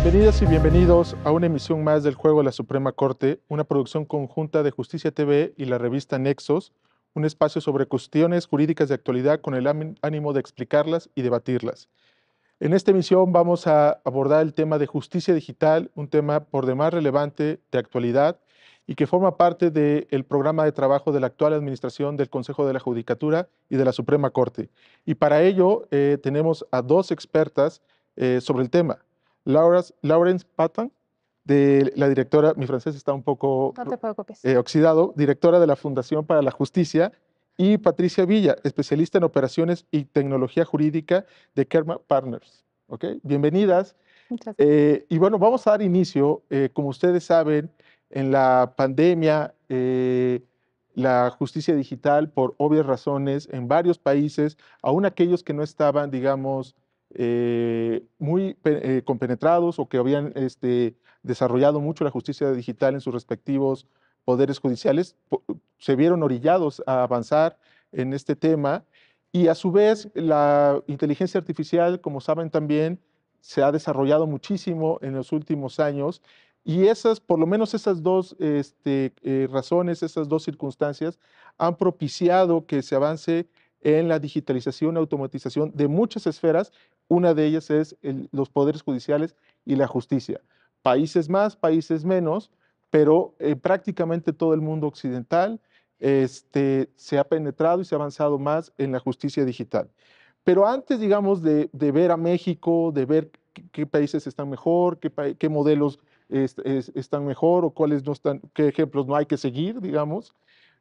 Bienvenidas y bienvenidos a una emisión más del Juego de la Suprema Corte, una producción conjunta de Justicia TV y la revista Nexos, un espacio sobre cuestiones jurídicas de actualidad con el ánimo de explicarlas y debatirlas. En esta emisión vamos a abordar el tema de justicia digital, un tema por demás relevante de actualidad y que forma parte del programa de trabajo de la actual administración del Consejo de la Judicatura y de la Suprema Corte. Y para ello tenemos a dos expertas sobre el tema. Laurence Patton, la directora, mi francés está un poco No te preocupes. oxidado, directora de la Fundación para la Justicia, y Patricia Villa, especialista en operaciones y tecnología jurídica de Kerma Partners. ¿Ok? Bienvenidas. Muchas gracias. Y bueno, vamos a dar inicio. Como ustedes saben, en la pandemia, la justicia digital, por obvias razones, en varios países, aún aquellos que no estaban, digamos, muy compenetrados o que habían desarrollado mucho la justicia digital en sus respectivos poderes judiciales, se vieron orillados a avanzar en este tema. Y a su vez, la inteligencia artificial, como saben también, se ha desarrollado muchísimo en los últimos años. Y esas, por lo menos esas dos razones, esas dos circunstancias, han propiciado que se avance en la digitalización, automatización de muchas esferas. Una de ellas es los poderes judiciales y la justicia. Países más, países menos, pero prácticamente todo el mundo occidental se ha penetrado y se ha avanzado más en la justicia digital. Pero antes, digamos, de ver a México, de ver qué países están mejor, qué modelos están mejor o cuáles no están, qué ejemplos no hay que seguir, digamos,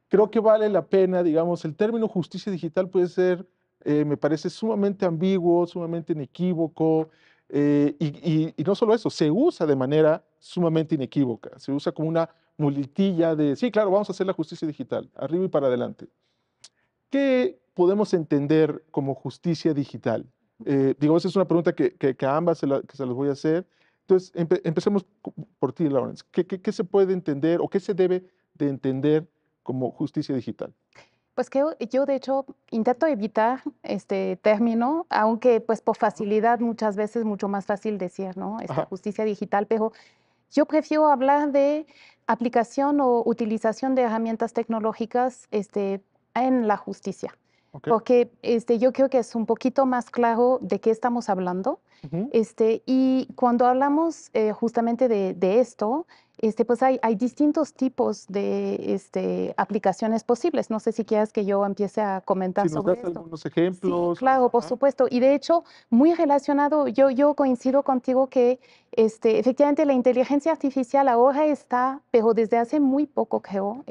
creo que vale la pena, digamos, el término justicia digital puede ser, me parece sumamente ambiguo, sumamente inequívoco, y no solo eso, se usa de manera sumamente inequívoca, se usa como una muletilla de, sí, claro, vamos a hacer la justicia digital, arriba y para adelante. ¿Qué podemos entender como justicia digital? Digo, esa es una pregunta que a ambas que se las voy a hacer. Entonces, empecemos por ti, Lawrence. ¿Qué se puede entender o qué se debe de entender como justicia digital? Pues que yo de hecho intento evitar este término, aunque pues por facilidad muchas veces mucho más fácil decir, ¿no? Ajá, Justicia digital, pero yo prefiero hablar de aplicación o utilización de herramientas tecnológicas en la justicia, ok. porque yo creo que es un poquito más claro de qué estamos hablando. Ujú. Y cuando hablamos justamente de esto, pues hay distintos tipos de aplicaciones posibles. No sé si quieres que yo empiece a comentar Si nos sobre das esto. algunos Sí, ejemplos. claro, por Ajá. supuesto. Y de hecho, muy relacionado, yo coincido contigo que efectivamente la inteligencia artificial ahora está, pero desde hace muy poco, creo,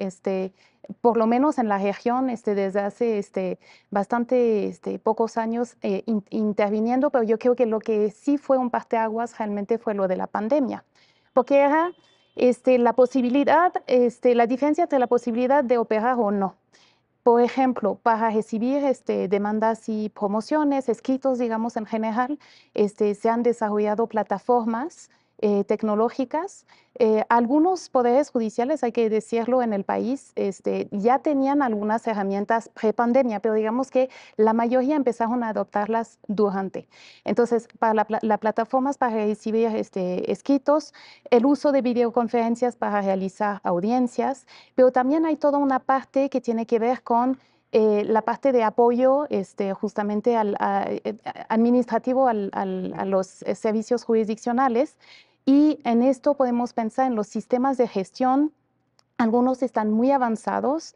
por lo menos en la región, desde hace bastante pocos años interviniendo, pero yo creo que lo que sí fue un parteaguas realmente fue lo de la pandemia, porque era la posibilidad, la diferencia entre la posibilidad de operar o no. Por ejemplo, para recibir demandas y promociones, escritos, digamos, en general, se han desarrollado plataformas tecnológicas. Algunos poderes judiciales, hay que decirlo, en el país ya tenían algunas herramientas pre-pandemia, pero digamos que la mayoría empezaron a adoptarlas durante. Entonces, para las plataformas para recibir escritos, el uso de videoconferencias para realizar audiencias, pero también hay toda una parte que tiene que ver con la parte de apoyo justamente administrativo a los servicios jurisdiccionales. Y en esto podemos pensar en los sistemas de gestión. Algunos están muy avanzados.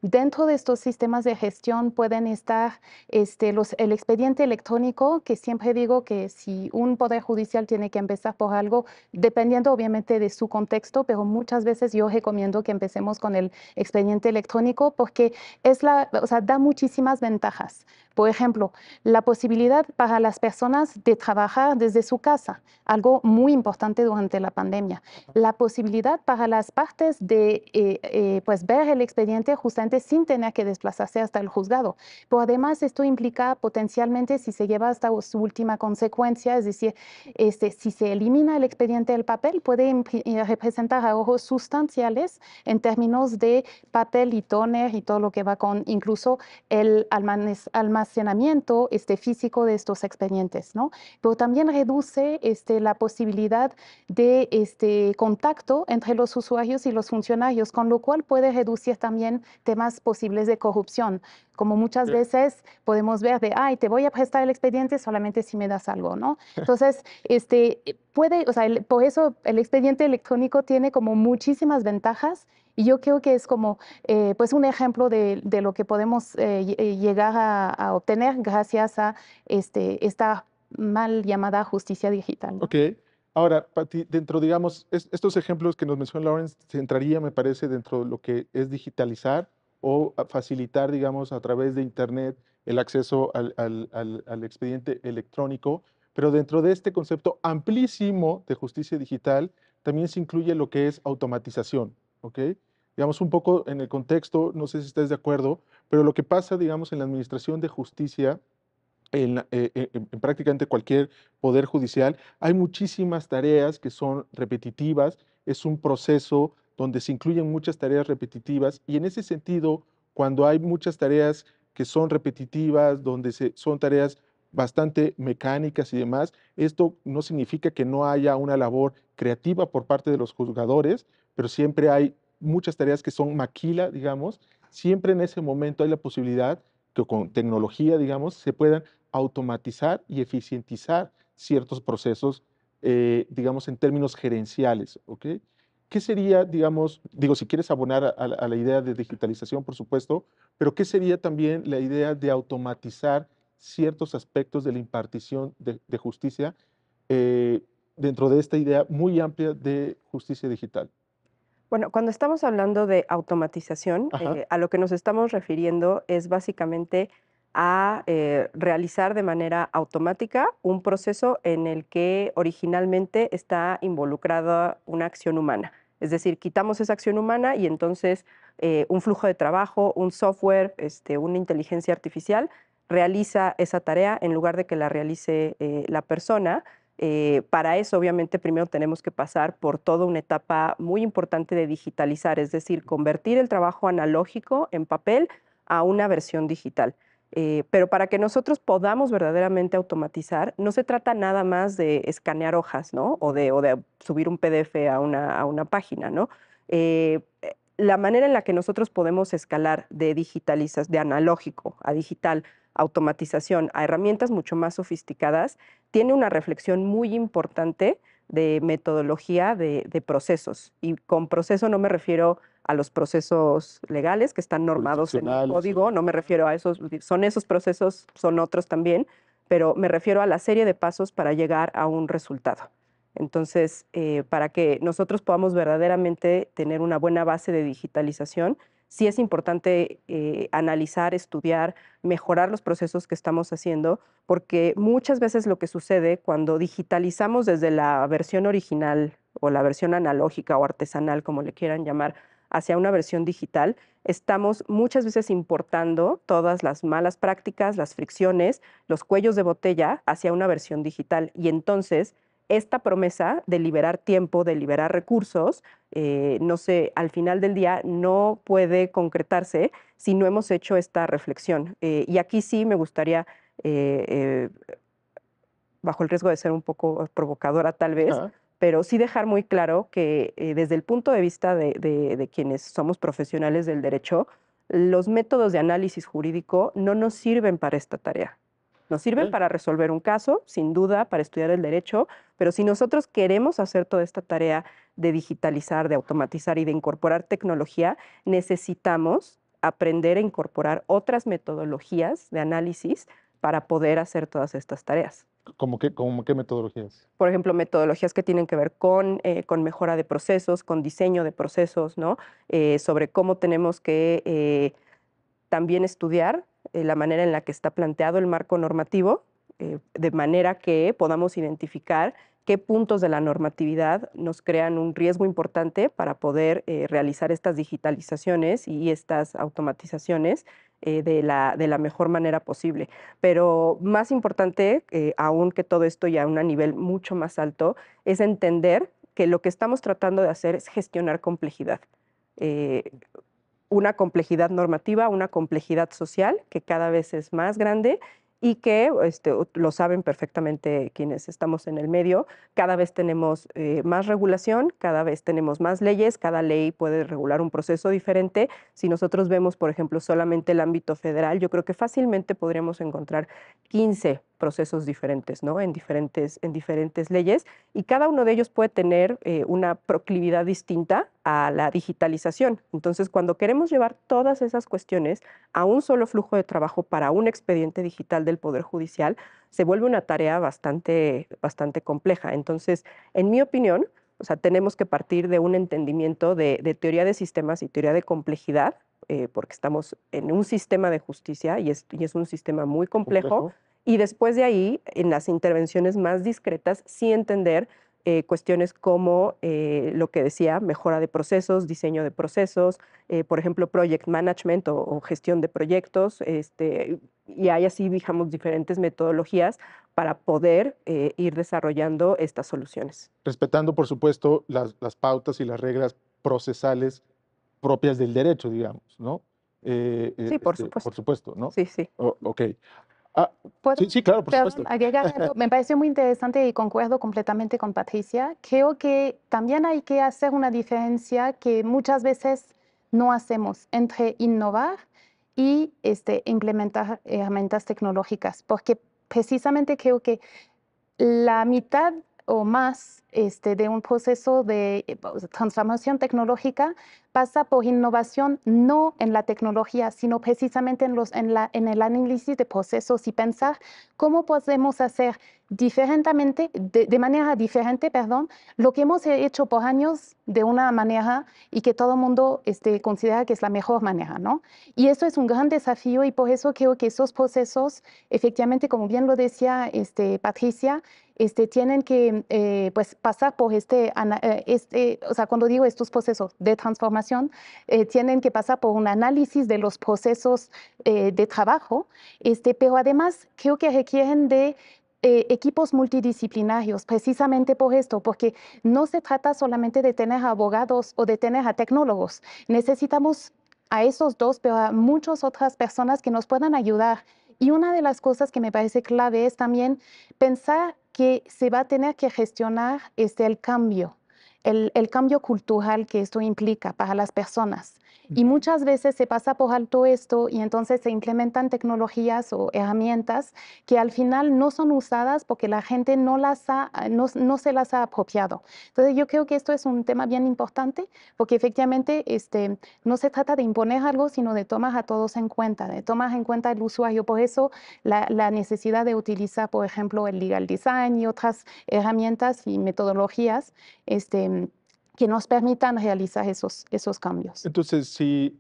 Dentro de estos sistemas de gestión pueden estar el expediente electrónico, que siempre digo que si un poder judicial tiene que empezar por algo, dependiendo obviamente de su contexto, pero muchas veces yo recomiendo que empecemos con el expediente electrónico porque o sea, da muchísimas ventajas. Por ejemplo, la posibilidad para las personas de trabajar desde su casa, algo muy importante durante la pandemia. La posibilidad para las partes posibilidades de pues ver el expediente justamente sin tener que desplazarse hasta el juzgado. Pero además esto implica potencialmente, si se lleva hasta su última consecuencia, es decir, si se elimina el expediente del papel, puede representar ahorros sustanciales en términos de papel y tóner y todo lo que va con incluso el almacenamiento físico de estos expedientes, ¿no? Pero también reduce la posibilidad de contacto entre los usuarios y los funcionarios, con lo cual puede reducir también temas posibles de corrupción, como muchas veces podemos ver de, ay, te voy a prestar el expediente solamente si me das algo, ¿no? Entonces, puede, o sea, por eso el expediente electrónico tiene como muchísimas ventajas y yo creo que es como pues un ejemplo de lo que podemos llegar a obtener gracias a esta mal llamada justicia digital, ¿no? Ok. Ahora, Pati, dentro, digamos, estos ejemplos que nos mencionó Lawrence, se entraría, me parece, dentro de lo que es digitalizar o facilitar, digamos, a través de Internet el acceso al expediente electrónico, pero dentro de este concepto amplísimo de justicia digital también se incluye lo que es automatización, ¿ok? Digamos, un poco en el contexto, no sé si estás de acuerdo, pero lo que pasa, digamos, en la administración de justicia en prácticamente cualquier poder judicial, hay muchísimas tareas que son repetitivas, es un proceso donde se incluyen muchas tareas repetitivas y en ese sentido, cuando hay muchas tareas que son repetitivas, donde son tareas bastante mecánicas y demás, esto no significa que no haya una labor creativa por parte de los juzgadores, pero siempre hay muchas tareas que son maquila, digamos, siempre en ese momento hay la posibilidad que con tecnología, digamos, se puedan automatizar y eficientizar ciertos procesos, digamos, en términos gerenciales, ¿ok? ¿Qué sería, digamos, digo, si quieres abonar a la idea de digitalización, por supuesto, pero qué sería también la idea de automatizar ciertos aspectos de la impartición de justicia eh, dentro de esta idea muy amplia de justicia digital? Bueno, cuando estamos hablando de automatización, Ajá, a lo que nos estamos refiriendo es básicamente a realizar de manera automática un proceso en el que originalmente está involucrada una acción humana. Es decir, quitamos esa acción humana y entonces un flujo de trabajo, un software, una inteligencia artificial realiza esa tarea en lugar de que la realice la persona. Para eso, obviamente, primero tenemos que pasar por toda una etapa muy importante de digitalizar, es decir, convertir el trabajo analógico en papel a una versión digital. Pero para que nosotros podamos verdaderamente automatizar, no se trata nada más de escanear hojas, ¿no? O de subir un PDF a una página, ¿no? La manera en la que nosotros podemos escalar de analógico a digital, automatización a herramientas mucho más sofisticadas, tiene una reflexión muy importante de metodología de procesos. Y con proceso no me refiero a los procesos legales que están normados en un jurisdiccionales. código, no me refiero a esos, son esos procesos, son otros también, pero me refiero a la serie de pasos para llegar a un resultado. Entonces, para que nosotros podamos verdaderamente tener una buena base de digitalización, sí es importante analizar, estudiar, mejorar los procesos que estamos haciendo, porque muchas veces lo que sucede cuando digitalizamos desde la versión original o la versión analógica o artesanal, como le quieran llamar, hacia una versión digital, estamos muchas veces importando todas las malas prácticas, las fricciones, los cuellos de botella hacia una versión digital. Y entonces, esta promesa de liberar tiempo, de liberar recursos, no sé, al final del día no puede concretarse si no hemos hecho esta reflexión. Y aquí sí me gustaría, eh, bajo el riesgo de ser un poco provocadora tal vez, Ajá. pero sí dejar muy claro que desde el punto de vista de quienes somos profesionales del derecho, los métodos de análisis jurídico no nos sirven para esta tarea. Nos sirven Ok. para resolver un caso, sin duda, para estudiar el derecho, pero si nosotros queremos hacer toda esta tarea de digitalizar, de automatizar y de incorporar tecnología, necesitamos aprender a incorporar otras metodologías de análisis para poder hacer todas estas tareas. Como qué metodologías? Por ejemplo, metodologías que tienen que ver con mejora de procesos, con diseño de procesos, ¿no? Sobre cómo tenemos que también estudiar la manera en la que está planteado el marco normativo, de manera que podamos identificar qué puntos de la normatividad nos crean un riesgo importante para poder realizar estas digitalizaciones y estas automatizaciones de la mejor manera posible. Pero más importante, aún que todo esto ya a un nivel mucho más alto, es entender que lo que estamos tratando de hacer es gestionar complejidad. Eh, una complejidad normativa, una complejidad social que cada vez es más grande y que lo saben perfectamente quienes estamos en el medio, cada vez tenemos más regulación, cada vez tenemos más leyes, cada ley puede regular un proceso diferente. Si nosotros vemos, por ejemplo, solamente el ámbito federal, yo creo que fácilmente podríamos encontrar 15 procesos diferentes, ¿no? En diferentes leyes, y cada uno de ellos puede tener una proclividad distinta a la digitalización. Entonces, cuando queremos llevar todas esas cuestiones a un solo flujo de trabajo para un expediente digital del Poder Judicial, se vuelve una tarea bastante compleja. Entonces, en mi opinión, o sea, tenemos que partir de un entendimiento de teoría de sistemas y teoría de complejidad, porque estamos en un sistema de justicia y es un sistema muy complejo. Complejo. Y después de ahí, en las intervenciones más discretas, sí entender cuestiones como lo que decía, mejora de procesos, diseño de procesos, por ejemplo, project management o gestión de proyectos, y hay así, digamos, diferentes metodologías para poder ir desarrollando estas soluciones. Respetando, por supuesto, las pautas y las reglas procesales propias del derecho, digamos, ¿no? Sí, por Por supuesto. supuesto, ¿no? Sí, sí. Ok. Ah, ¿Puedo, sí, sí, claro, por perdón, supuesto. agregar algo? Me pareció muy interesante y concuerdo completamente con Patricia. Creo que también hay que hacer una diferencia que muchas veces no hacemos entre innovar y implementar herramientas tecnológicas, porque precisamente creo que la mitad o más de un proceso de transformación tecnológica pasa por innovación, no en la tecnología, sino precisamente en el análisis de procesos y pensar cómo podemos hacer diferentemente, de manera diferente, perdón, lo que hemos hecho por años de una manera y que todo el mundo considera que es la mejor manera, ¿no? Y eso es un gran desafío y por eso creo que esos procesos, efectivamente, como bien lo decía Patricia, tienen que pues pasar por o sea, cuando digo estos procesos de transformación, tienen que pasar por un análisis de los procesos de trabajo, pero además creo que requieren de equipos multidisciplinarios, precisamente por esto, porque no se trata solamente de tener abogados o de tener a tecnólogos. Necesitamos a esos dos, pero a muchas otras personas que nos puedan ayudar. Y una de las cosas que me parece clave es también pensar que se va a tener que gestionar el cambio, el cambio cultural que esto implica para las personas. Y muchas veces se pasa por alto esto y entonces se implementan tecnologías o herramientas que al final no son usadas porque la gente no se las ha apropiado. Entonces yo creo que esto es un tema bien importante porque efectivamente no se trata de imponer algo, sino de tomar a todos en cuenta, de tomar en cuenta el usuario. Por eso la necesidad de utilizar, por ejemplo, el legal design y otras herramientas y metodologías que nos permitan realizar esos cambios. Entonces, si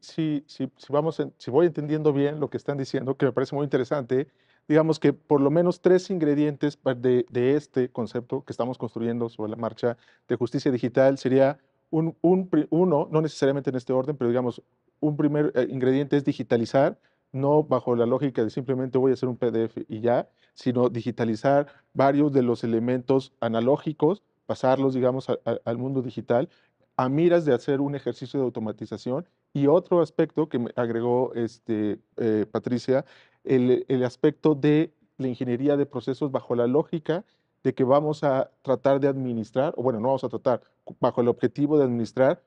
voy entendiendo bien lo que están diciendo, que me parece muy interesante, digamos que por lo menos tres ingredientes de este concepto que estamos construyendo sobre la marcha de justicia digital sería uno, no necesariamente en este orden, pero digamos, un primer ingrediente es digitalizar, no bajo la lógica de simplemente voy a hacer un PDF y ya, sino digitalizar varios de los elementos analógicos, pasarlos, digamos, al mundo digital a miras de hacer un ejercicio de automatización. Y otro aspecto que me agregó Patricia, el aspecto de la ingeniería de procesos bajo la lógica de que vamos a tratar de administrar, o bueno, no vamos a tratar, bajo el objetivo de administrar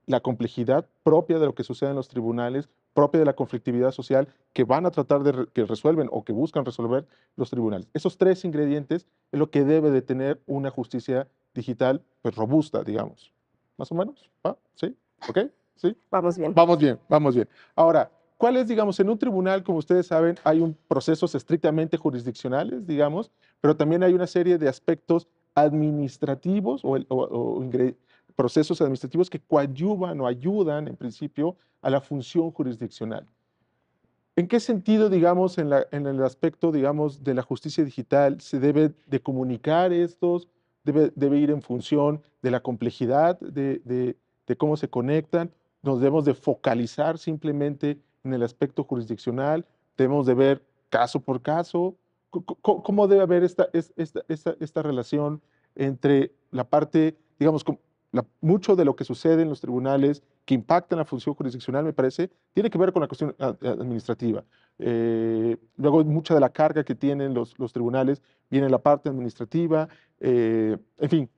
la complejidad propia de lo que sucede en los tribunales, propia de la conflictividad social que van a tratar que resuelven o que buscan resolver los tribunales. Esos tres ingredientes es lo que debe de tener una justicia digital pues robusta, digamos. Más o menos, ¿va? ¿Sí? ¿Ok? ¿Sí? Vamos bien. Vamos bien, vamos bien. Ahora, ¿cuál es, digamos, en un tribunal, como ustedes saben, hay procesos estrictamente jurisdiccionales, digamos, pero también hay una serie de aspectos administrativos procesos administrativos que coadyuvan o ayudan, en principio, a la función jurisdiccional? ¿En qué sentido, digamos, en el aspecto, digamos, de la justicia digital, se debe de comunicar estos debe ir en función de la complejidad de cómo se conectan. Nos debemos de focalizar simplemente en el aspecto jurisdiccional, debemos de ver caso por caso. ¿Cómo debe haber esta relación entre la parte, digamos, mucho de lo que sucede en los tribunales que impacta en la función jurisdiccional, me parece, tiene que ver con la cuestión administrativa? Luego, mucha de la carga que tienen los tribunales viene en la parte administrativa. En fin,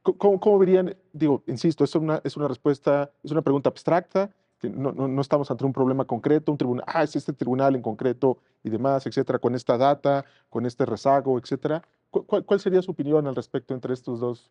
¿cómo verían? Digo, insisto, es una respuesta, es una pregunta abstracta, que no estamos ante un problema concreto, un tribunal, es este tribunal en concreto y demás, etcétera, con esta data, con este rezago, etcétera. ¿Cuál sería su opinión al respecto entre estos dos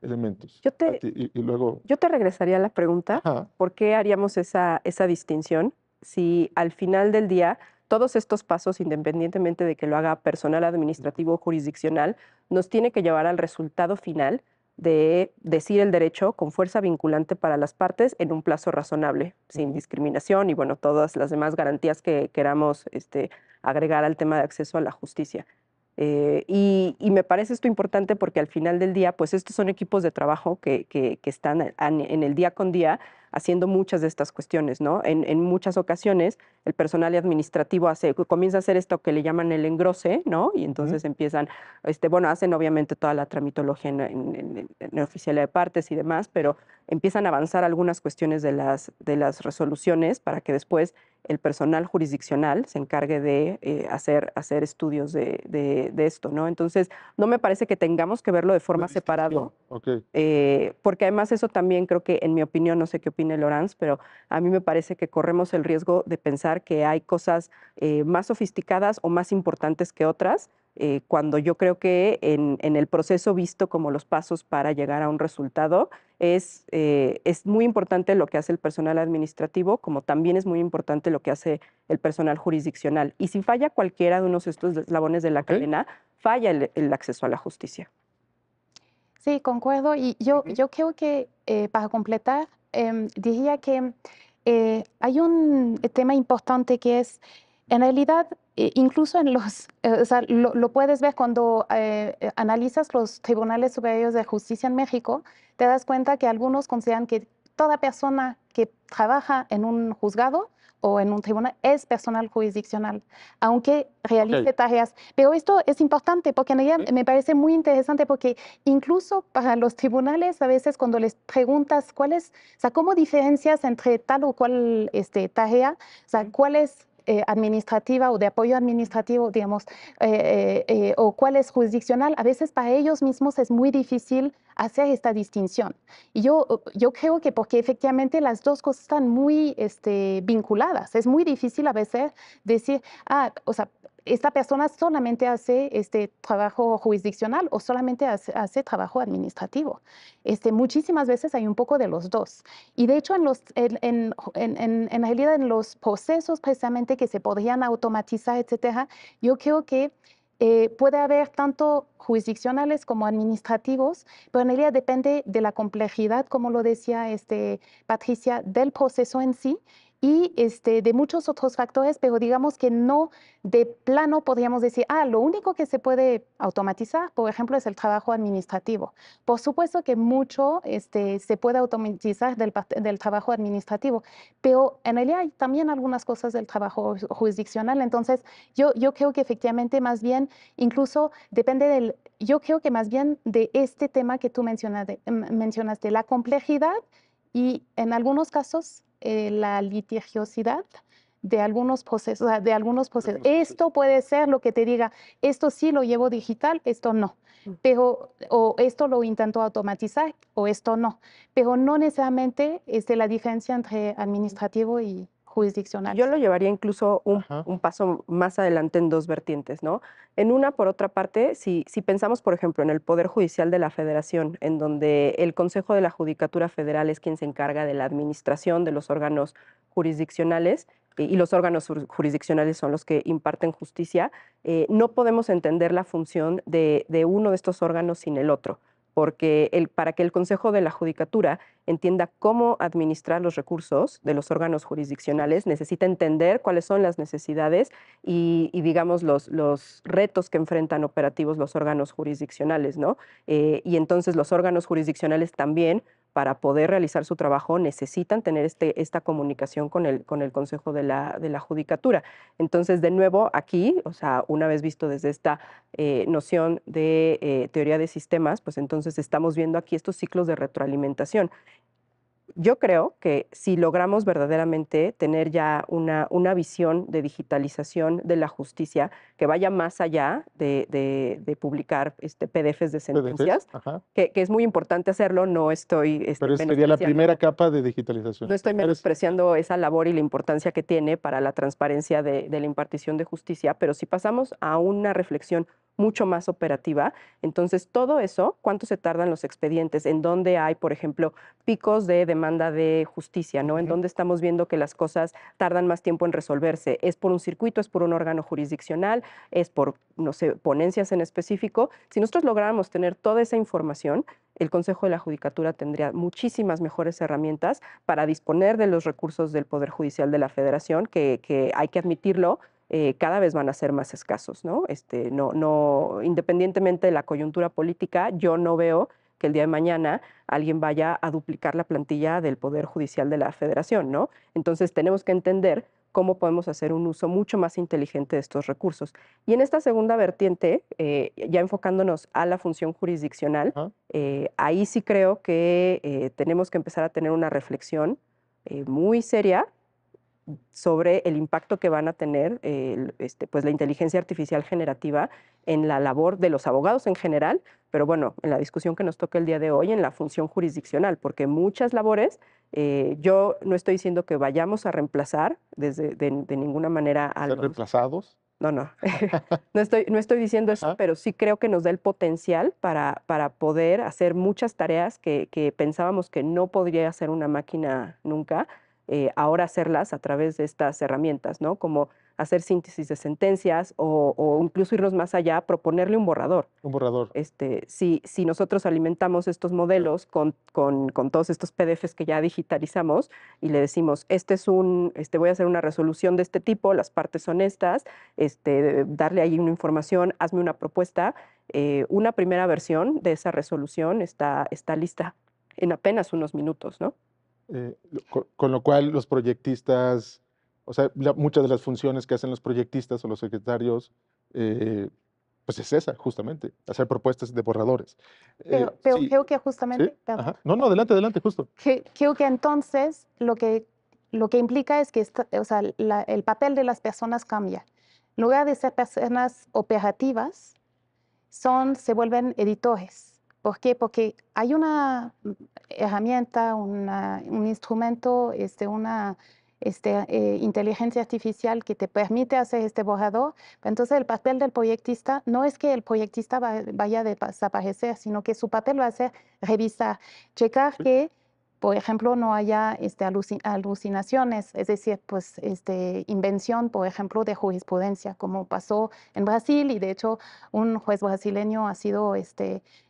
elementos? Yo A te, ti, y luego, yo te regresaría a la pregunta, ajá, ¿por qué haríamos esa distinción si al final del día todos estos pasos, independientemente de que lo haga personal administrativo o jurisdiccional, nos tiene que llevar al resultado final de decir el derecho con fuerza vinculante para las partes en un plazo razonable, sin discriminación y bueno, todas las demás garantías que queramos agregar al tema de acceso a la justicia? Y me parece esto importante porque al final del día, pues estos son equipos de trabajo que están en el día con día haciendo muchas de estas cuestiones, ¿no? En muchas ocasiones el personal administrativo comienza a hacer esto que le llaman el engrose, ¿no? Y entonces empiezan, bueno, hacen obviamente toda la tramitología en la oficialía de partes y demás, pero empiezan a avanzar algunas cuestiones de las resoluciones para que después el personal jurisdiccional se encargue de hacer estudios de esto, ¿no? Entonces, no me parece que tengamos que verlo de forma separado, ok. porque además eso también creo que, en mi opinión, no sé qué opine Laurence, pero a mí me parece que corremos el riesgo de pensar que hay cosas más sofisticadas o más importantes que otras, cuando yo creo que en el proceso visto como los pasos para llegar a un resultado, es muy importante lo que hace el personal administrativo, como también es muy importante lo que hace el personal jurisdiccional. Y si falla cualquiera de unos de estos eslabones de la cadena, falla el acceso a la justicia. Sí, concuerdo. Y yo creo que para completar, diría que hay un tema importante que es, en realidad, incluso en los, o sea, lo puedes ver cuando analizas los tribunales superiores de justicia en México, te das cuenta que algunos consideran que toda persona que trabaja en un juzgado o en un tribunal es personal jurisdiccional, aunque realice tareas. Pero esto es importante porque en realidad me parece muy interesante porque incluso para los tribunales, a veces cuando les preguntas o sea, cómo diferencias entre tal o cual tarea, o sea, cuál es administrativa o de apoyo administrativo, digamos, o cuál es jurisdiccional, a veces para ellos mismos es muy difícil hacer esta distinción. Y yo creo que porque efectivamente las dos cosas están muy vinculadas, es muy difícil a veces decir, o sea, esta persona solamente hace trabajo jurisdiccional o solamente hace trabajo administrativo. Muchísimas veces hay un poco de los dos. Y de hecho, en realidad, en los procesos precisamente que se podrían automatizar, etcétera, yo creo que puede haber tanto jurisdiccionales como administrativos, pero en realidad depende de la complejidad, como lo decía Patricia, del proceso en sí y de muchos otros factores, pero digamos que no de plano podríamos decir, lo único que se puede automatizar, por ejemplo, es el trabajo administrativo. Por supuesto que mucho se puede automatizar del trabajo administrativo, pero en realidad hay también algunas cosas del trabajo jurisdiccional. Entonces, yo creo que efectivamente más bien, incluso depende yo creo que más bien de este tema que tú mencionaste, la complejidad y en algunos casos la litigiosidad de algunos procesos, Esto puede ser lo que te diga, esto sí lo llevo digital, esto no. Pero, o esto lo intento automatizar, o esto no. Pero no necesariamente la diferencia entre administrativo y jurisdiccional. Yo lo llevaría incluso un paso más adelante en dos vertientes, ¿no? En una, por otra parte, si pensamos, por ejemplo, en el Poder Judicial de la Federación, en donde el Consejo de la Judicatura Federal es quien se encarga de la administración de los órganos jurisdiccionales, y los órganos jurisdiccionales son los que imparten justicia, no podemos entender la función de uno de estos órganos sin el otro. porque para que el Consejo de la Judicatura entienda cómo administrar los recursos de los órganos jurisdiccionales, necesita entender cuáles son las necesidades y digamos, los retos que enfrentan operativos los órganos jurisdiccionales, ¿no? Y entonces los órganos jurisdiccionales también, para poder realizar su trabajo, necesitan tener esta comunicación con el Consejo de la Judicatura. Entonces, de nuevo, aquí, o sea, una vez visto desde esta noción de teoría de sistemas, pues entonces estamos viendo aquí estos ciclos de retroalimentación. Yo creo que si logramos verdaderamente tener ya una visión de digitalización de la justicia que vaya más allá de publicar PDFs de PDFs, sentencias, ajá. que es muy importante hacerlo, no estoy Pero esa sería la primera capa de digitalización. no estoy menospreciando esa labor y la importancia que tiene para la transparencia de la impartición de justicia, pero si pasamos a una reflexión mucho más operativa, entonces todo eso, ¿cuánto se tardan los expedientes? ¿En dónde hay, por ejemplo, picos de demanda de justicia, ¿no? ¿En dónde estamos viendo que las cosas tardan más tiempo en resolverse? ¿Es por un circuito, es por un órgano jurisdiccional, es por, no sé, ponencias en específico? Si nosotros lográramos tener toda esa información, el Consejo de la Judicatura tendría muchísimas mejores herramientas para disponer de los recursos del Poder Judicial de la Federación, que hay que admitirlo, cada vez van a ser más escasos, ¿no? Independientemente de la coyuntura política, yo no veo que el día de mañana alguien vaya a duplicar la plantilla del Poder Judicial de la Federación, ¿no? Entonces tenemos que entender cómo podemos hacer un uso mucho más inteligente de estos recursos. Y en esta segunda vertiente, ya enfocándonos a la función jurisdiccional, ahí sí creo que tenemos que empezar a tener una reflexión muy seria sobre el impacto que van a tener pues la inteligencia artificial generativa en la labor de los abogados en general, pero bueno, en la discusión que nos toca el día de hoy, en la función jurisdiccional, porque muchas labores, yo no estoy diciendo que vayamos a reemplazar de ninguna manera a ¿Ser reemplazados? No, no, no estoy diciendo eso, pero sí creo que nos da el potencial para poder hacer muchas tareas que pensábamos que no podría hacer una máquina nunca, ahora hacerlas a través de estas herramientas, ¿no? Como hacer síntesis de sentencias o incluso irnos más allá, proponerle un borrador. Un borrador. Si nosotros alimentamos estos modelos con todos estos PDFs que ya digitalizamos y le decimos, voy a hacer una resolución de este tipo, las partes son estas, darle ahí una información, hazme una propuesta, una primera versión de esa resolución está lista en apenas unos minutos, ¿no? Con lo cual los proyectistas, o sea, muchas de las funciones que hacen los proyectistas o los secretarios, pues es esa, justamente, hacer propuestas de borradores. Pero Sí, creo que ¿sí? justamente, Ajá. No, adelante, adelante, justo. creo que entonces lo que implica es que o sea, el papel de las personas cambia. En lugar de ser personas operativas, se vuelven editores. ¿Por qué? Porque hay una herramienta, un instrumento, una inteligencia artificial que te permite hacer este borrador. Entonces el papel del proyectista no es que el proyectista vaya a desaparecer, sino que su papel va a ser revisar, checar Sí. que, por ejemplo, no haya alucinaciones, es decir, pues invención, por ejemplo, de jurisprudencia, como pasó en Brasil, y de hecho un juez brasileño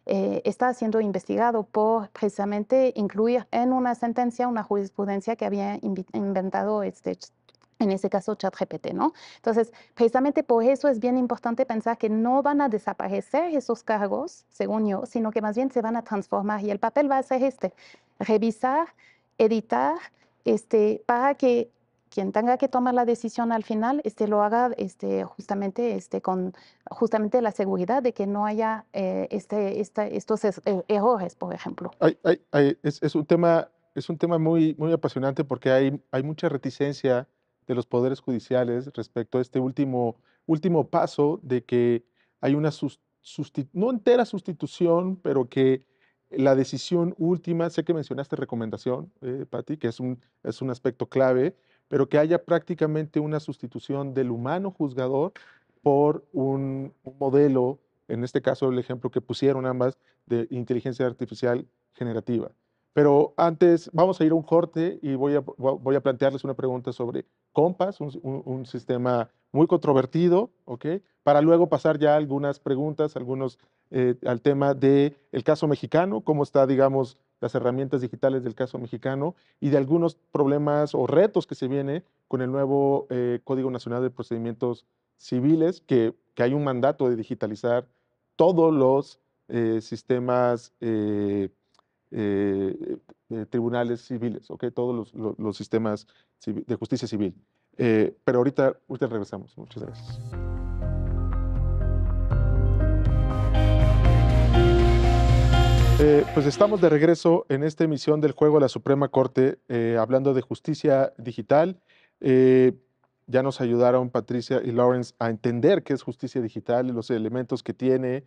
está siendo investigado por precisamente incluir en una sentencia una jurisprudencia que había inventado en ese caso ChatGPT, ¿no? Entonces, precisamente por eso es bien importante pensar que no van a desaparecer esos cargos, según yo, sino que más bien se van a transformar y el papel va a ser revisar, editar, para que quien tenga que tomar la decisión al final lo haga justamente, con justamente la seguridad de que no haya estos errores, por ejemplo. Es un tema muy, muy apasionante porque hay mucha reticencia de los poderes judiciales respecto a este último paso de que hay una, no entera sustitución, pero que la decisión última, sé que mencionaste recomendación, Patti, que es un aspecto clave, pero que haya prácticamente una sustitución del humano juzgador por un modelo, en este caso el ejemplo que pusieron ambas, de inteligencia artificial generativa. Pero antes vamos a ir a un corte y voy a plantearles una pregunta sobre Compass, un sistema muy controvertido, ¿ok? Para luego pasar ya a algunas preguntas, al tema del caso mexicano, cómo está, digamos, las herramientas digitales del caso mexicano y de algunos problemas o retos que se viene con el nuevo Código Nacional de Procedimientos Civiles, que hay un mandato de digitalizar todos los sistemas tribunales civiles, ¿ok? Todos los sistemas de justicia civil. Pero ahorita regresamos. Muchas gracias. Pues estamos de regreso en esta emisión del Juego de la Suprema Corte, hablando de justicia digital. Eh, ya nos ayudaron Patricia y Lawrence a entender qué es justicia digital, los elementos que tiene,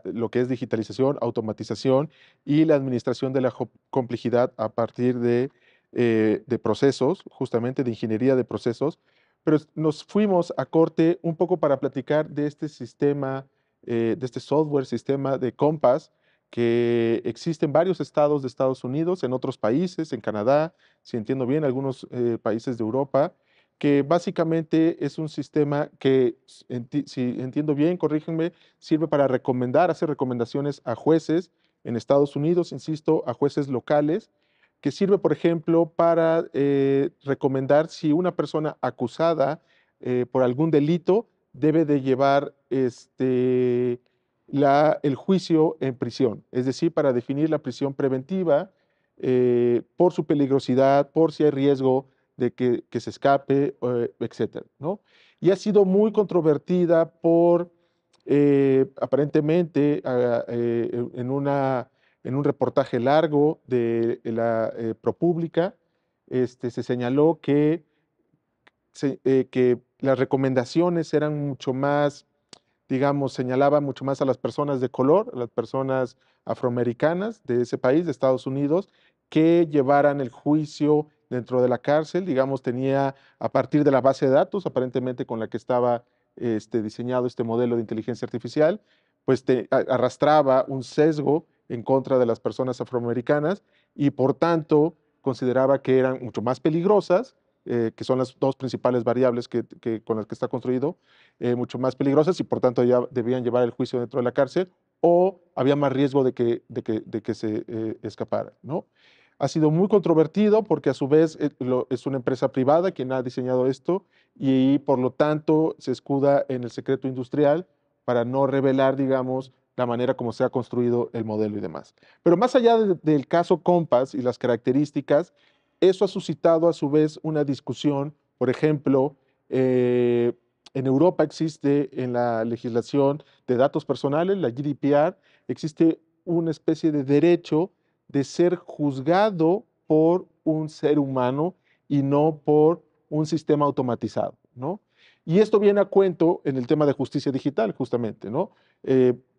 lo que es digitalización, automatización y la administración de la complejidad a partir de procesos, justamente de ingeniería de procesos. Pero nos fuimos a corte un poco para platicar de este sistema, de este software, sistema de Compass, que existe en varios estados de Estados Unidos, en otros países, en Canadá, si entiendo bien, algunos países de Europa, que básicamente es un sistema que, si entiendo bien, corrígenme, sirve para hacer recomendaciones a jueces en Estados Unidos, insisto, a jueces locales, que sirve, por ejemplo, para recomendar si una persona acusada por algún delito debe de llevar el juicio en prisión, es decir, para definir la prisión preventiva por su peligrosidad, por si hay riesgo de que se escape, etcétera, ¿no? Y ha sido muy controvertida por, aparentemente, en un reportaje largo de la ProPublica, se señaló que las recomendaciones eran mucho más, digamos, señalaba mucho más a las personas de color, a las personas afroamericanas de ese país, de Estados Unidos, que llevaran el juicio dentro de la cárcel, digamos, tenía a partir de la base de datos, aparentemente con la que estaba diseñado este modelo de inteligencia artificial, pues arrastraba un sesgo en contra de las personas afroamericanas y por tanto consideraba que eran mucho más peligrosas, que son las dos principales variables con las que está construido, mucho más peligrosas y por tanto ya debían llevar el juicio dentro de la cárcel o había más riesgo de que se escapara, ¿no? Ha sido muy controvertido porque a su vez es una empresa privada quien ha diseñado esto y por lo tanto se escuda en el secreto industrial para no revelar, digamos, la manera como se ha construido el modelo y demás. Pero más allá del caso Compass y las características, eso ha suscitado a su vez una discusión, por ejemplo, en Europa existe en la legislación de datos personales, la GDPR, existe una especie de derecho de ser juzgado por un ser humano y no por un sistema automatizado, ¿no? Y esto viene a cuento en el tema de justicia digital, justamente, ¿no?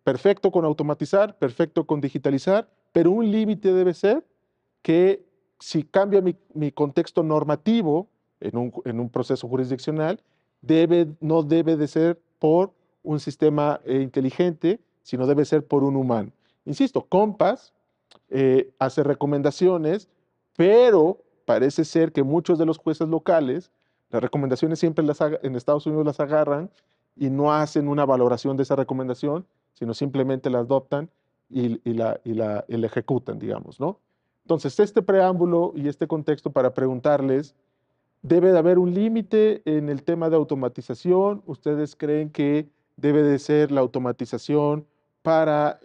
Perfecto con automatizar, perfecto con digitalizar, pero un límite debe ser que si cambia mi contexto normativo en un proceso jurisdiccional, no debe de ser por un sistema inteligente, sino debe ser por un humano. Insisto, Compass hace recomendaciones, pero parece ser que muchos de los jueces locales, las recomendaciones siempre en Estados Unidos las agarran y no hacen una valoración de esa recomendación, sino simplemente la adoptan y la ejecutan, digamos, ¿no? Entonces, este preámbulo y este contexto para preguntarles, ¿debe de haber un límite en el tema de automatización? ¿Ustedes creen que debe de ser la automatización para,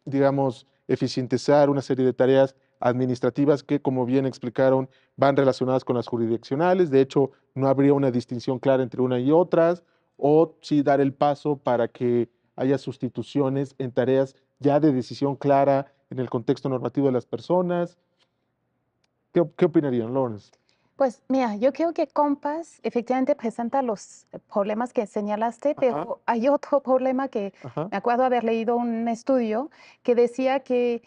digamos, eficientizar una serie de tareas administrativas que, como bien explicaron, van relacionadas con las jurisdiccionales? De hecho, no habría una distinción clara entre una y otras, o sí dar el paso para que haya sustituciones en tareas ya de decisión clara en el contexto normativo de las personas. ¿Qué opinarían, Lawrence? Pues mira, yo creo que Compass efectivamente presenta los problemas que señalaste, Ajá, pero hay otro problema que ajá, me acuerdo haber leído un estudio que decía que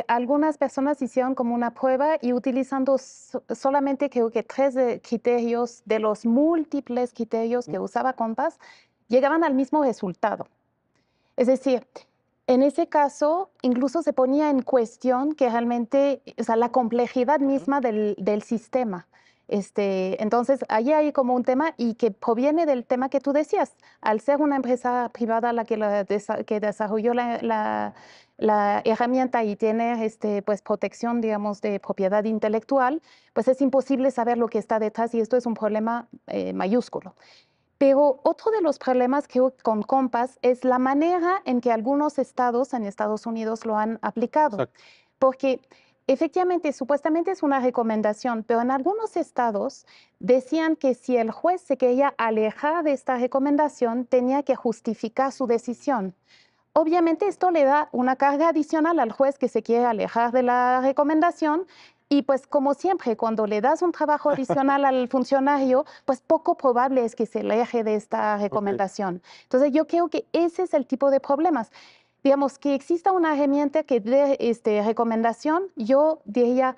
algunas personas hicieron como una prueba y utilizando solamente creo que 3 criterios de los múltiples criterios que usaba Compass, llegaban al mismo resultado. Es decir, en ese caso, incluso se ponía en cuestión que realmente, o sea, la complejidad misma del sistema. Entonces, ahí hay como un tema y que proviene del tema que tú decías. Al ser una empresa privada la que, que desarrolló la herramienta y tiene pues, protección, digamos, de propiedad intelectual, pues es imposible saber lo que está detrás y esto es un problema mayúsculo. Pero otro de los problemas que con Compass es la manera en que algunos estados en Estados Unidos lo han aplicado. Exacto. Porque efectivamente, supuestamente es una recomendación, pero en algunos estados decían que si el juez se quería alejar de esta recomendación, tenía que justificar su decisión. Obviamente esto le da una carga adicional al juez que se quiere alejar de la recomendación y pues como siempre, cuando le das un trabajo adicional al funcionario, pues poco probable es que se aleje de esta recomendación. Entonces yo creo que ese es el tipo de problemas. Digamos, que exista una herramienta que dé recomendación, yo diría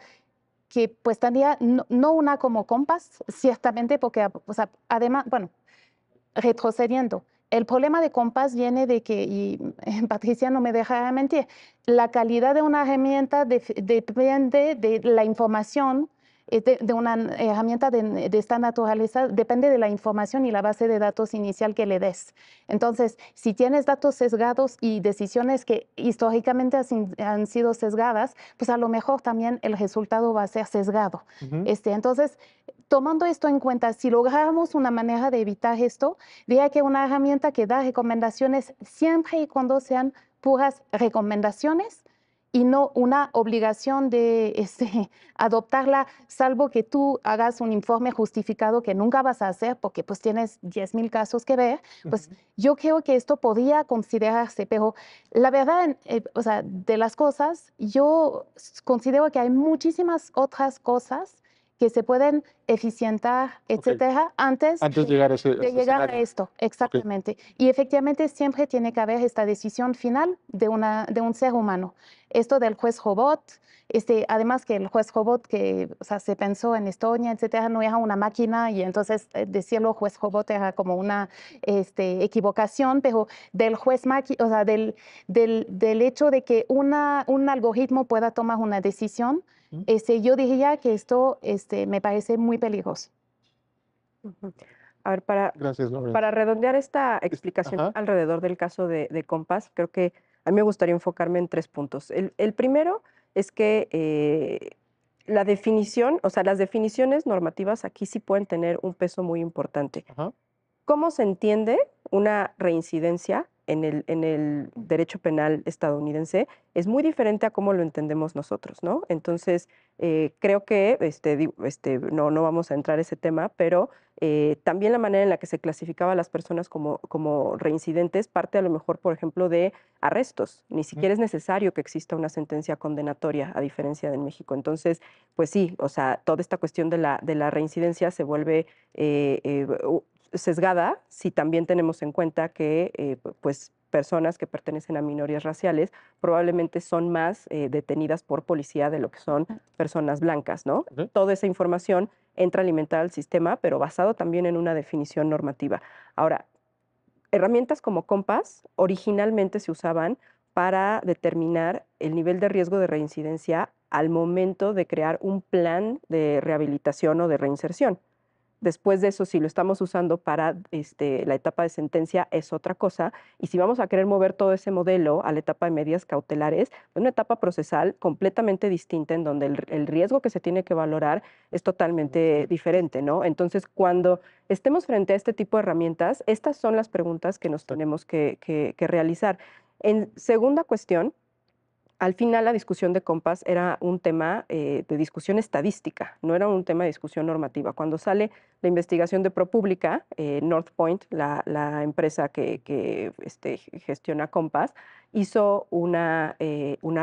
que pues tendría no una como Compass, ciertamente, porque o sea, además, bueno, retrocediendo. El problema de Compass viene de que, y Patricia no me deja mentir, la calidad de una herramienta depende de la información, de una herramienta de esta naturaleza, depende de la información y la base de datos inicial que le des. Entonces, si tienes datos sesgados y decisiones que históricamente han sido sesgadas, pues a lo mejor también el resultado va a ser sesgado. Entonces, tomando esto en cuenta, si lográramos una manera de evitar esto, diría que una herramienta que da recomendaciones siempre y cuando sean puras recomendaciones y no una obligación de adoptarla, salvo que tú hagas un informe justificado que nunca vas a hacer porque pues tienes 10,000 casos que ver, pues yo creo que esto podría considerarse, pero la verdad, o sea, de las cosas, yo considero que hay muchísimas otras cosas que se pueden eficientar, etcétera, antes Antes de llegar a ese de llegar a escenario. esto, exactamente. Y efectivamente siempre tiene que haber esta decisión final de un ser humano. Esto del juez robot, además que el juez robot que o sea, se pensó en Estonia, etcétera, no era una máquina y entonces decirlo juez robot era como una equivocación, pero del juez máquina, o sea, del hecho de que un algoritmo pueda tomar una decisión, yo diría que esto me parece muy peligroso. A ver, Gracias, Lorenzo. para redondear esta explicación Ajá. alrededor del caso de Compass, creo que a mí me gustaría enfocarme en 3 puntos. El primero es que la definición, o sea, las definiciones normativas aquí sí pueden tener un peso muy importante. Ajá. ¿Cómo se entiende una reincidencia en el derecho penal estadounidense? Es muy diferente a cómo lo entendemos nosotros, ¿no? Entonces, creo que, no vamos a entrar a ese tema, pero también la manera en la que se clasificaba a las personas como reincidentes parte a lo mejor, por ejemplo, de arrestos. Ni siquiera es necesario que exista una sentencia condenatoria, a diferencia de en México. Entonces, pues sí, o sea, toda esta cuestión de la reincidencia se vuelve sesgada si también tenemos en cuenta que pues personas que pertenecen a minorías raciales probablemente son más detenidas por policía de lo que son personas blancas, ¿no? Toda esa información entra a alimentar al sistema, pero basado también en una definición normativa. Ahora, herramientas como Compass originalmente se usaban para determinar el nivel de riesgo de reincidencia al momento de crear un plan de rehabilitación o de reinserción. Después de eso, si lo estamos usando para la etapa de sentencia, es otra cosa. Y si vamos a querer mover todo ese modelo a la etapa de medidas cautelares, es una etapa procesal completamente distinta en donde el riesgo que se tiene que valorar es totalmente diferente, ¿no? Entonces, cuando estemos frente a este tipo de herramientas, estas son las preguntas que nos tenemos que realizar. En segunda cuestión, al final la discusión de Compass era un tema de discusión estadística, no era un tema de discusión normativa. Cuando sale la investigación de ProPublica, Northpoint, la empresa que gestiona Compass, hizo una